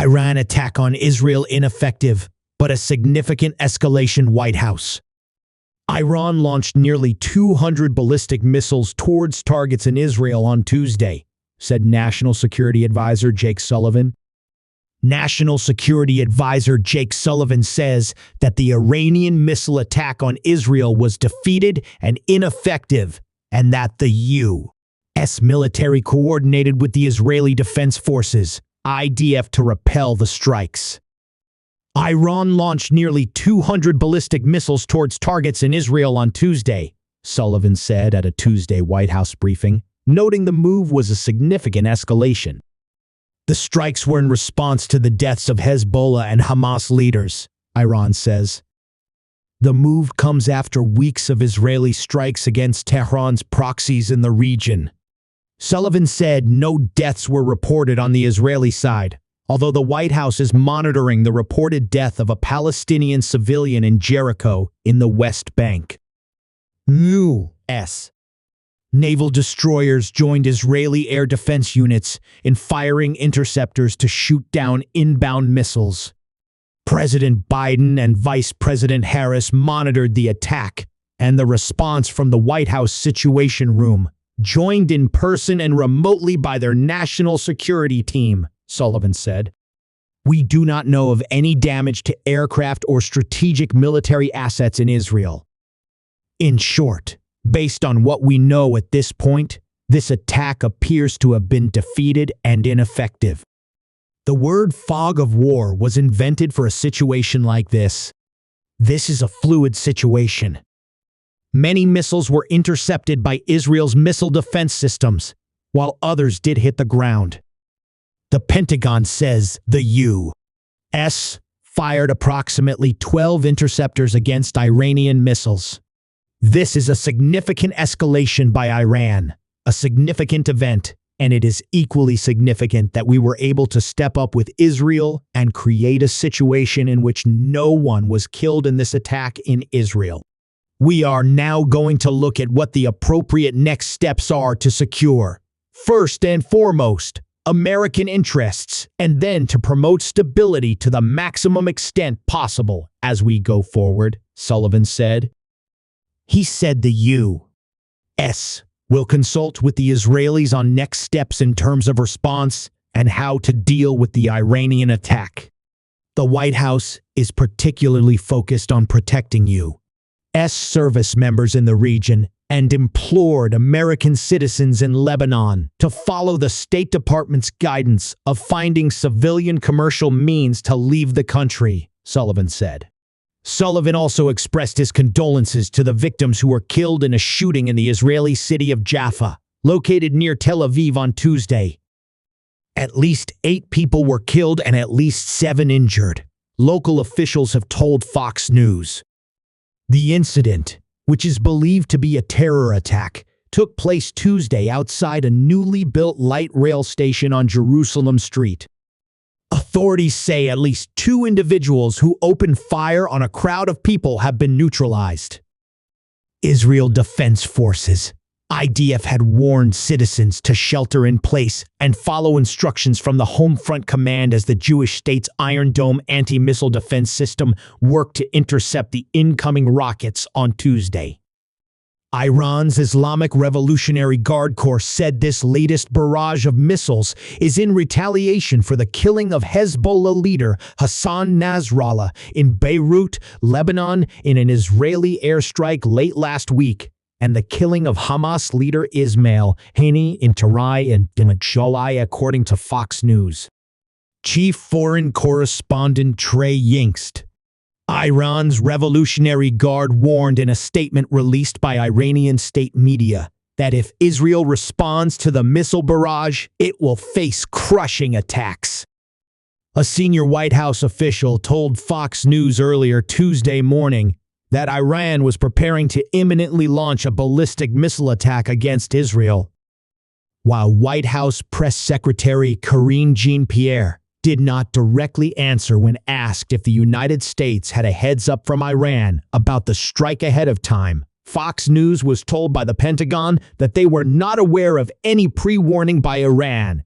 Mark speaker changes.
Speaker 1: Iran attack on Israel ineffective, but a significant escalation. White House. Iran launched nearly 200 ballistic missiles towards targets in Israel on Tuesday, said National Security Adviser Jake Sullivan. National Security Adviser Jake Sullivan says that the Iranian missile attack on Israel was defeated and ineffective, and that the U.S. military coordinated with the Israeli Defense Forces, IDF, to repel the strikes. Iran launched nearly 200 ballistic missiles towards targets in Israel on Tuesday, Sullivan said at a Tuesday White House briefing, noting the move was a significant escalation. The strikes were in response to the deaths of Hezbollah and Hamas leaders, Iran says. The move comes after weeks of Israeli strikes against Tehran's proxies in the region. Sullivan said no deaths were reported on the Israeli side, although the White House is monitoring the reported death of a Palestinian civilian in Jericho in the West Bank. U.S. naval destroyers joined Israeli air defense units in firing interceptors to shoot down inbound missiles. President Biden and Vice President Harris monitored the attack, and the response from the White House Situation Room, joined in person and remotely by their national security team, Sullivan said. We do not know of any damage to aircraft or strategic military assets in Israel. In short, based on what we know at this point, this attack appears to have been defeated and ineffective. The word fog of war was invented for a situation like this. This is a fluid situation. Many missiles were intercepted by Israel's missile defense systems, while others did hit the ground. The Pentagon says the U.S. fired approximately 12 interceptors against Iranian missiles. This is a significant escalation by Iran, a significant event, and it is equally significant that we were able to step up with Israel and create a situation in which no one was killed in this attack in Israel. We are now going to look at what the appropriate next steps are to secure, first and foremost, American interests, and then to promote stability to the maximum extent possible as we go forward, Sullivan said. He said the U.S. will consult with the Israelis on next steps in terms of response and how to deal with the Iranian attack. The White House is particularly focused on protecting U.S. service members in the region and implored American citizens in Lebanon to follow the State Department's guidance of finding civilian commercial means to leave the country, Sullivan said. Sullivan also expressed his condolences to the victims who were killed in a shooting in the Israeli city of Jaffa, located near Tel Aviv on Tuesday. At least 8 people were killed and at least 7 injured, local officials have told Fox News. The incident, which is believed to be a terror attack, took place Tuesday outside a newly built light rail station on Jerusalem Street. Authorities say at least 2 individuals who opened fire on a crowd of people have been neutralized. Israel Defense Forces, IDF, had warned citizens to shelter in place and follow instructions from the Home Front Command as the Jewish state's Iron Dome anti-missile defense system worked to intercept the incoming rockets on Tuesday. Iran's Islamic Revolutionary Guard Corps said this latest barrage of missiles is in retaliation for the killing of Hezbollah leader Hassan Nasrallah in Beirut, Lebanon, in an Israeli airstrike late last week, and the killing of Hamas leader Ismail Haniyeh in Tehran in July, according to Fox News. Chief Foreign Correspondent Trey Yingst. Iran's Revolutionary Guard warned in a statement released by Iranian state media that if Israel responds to the missile barrage, it will face crushing attacks. A senior White House official told Fox News earlier Tuesday morning that Iran was preparing to imminently launch a ballistic missile attack against Israel. While White House Press Secretary Karine Jean-Pierre did not directly answer when asked if the United States had a heads-up from Iran about the strike ahead of time, Fox News was told by the Pentagon that they were not aware of any pre-warning by Iran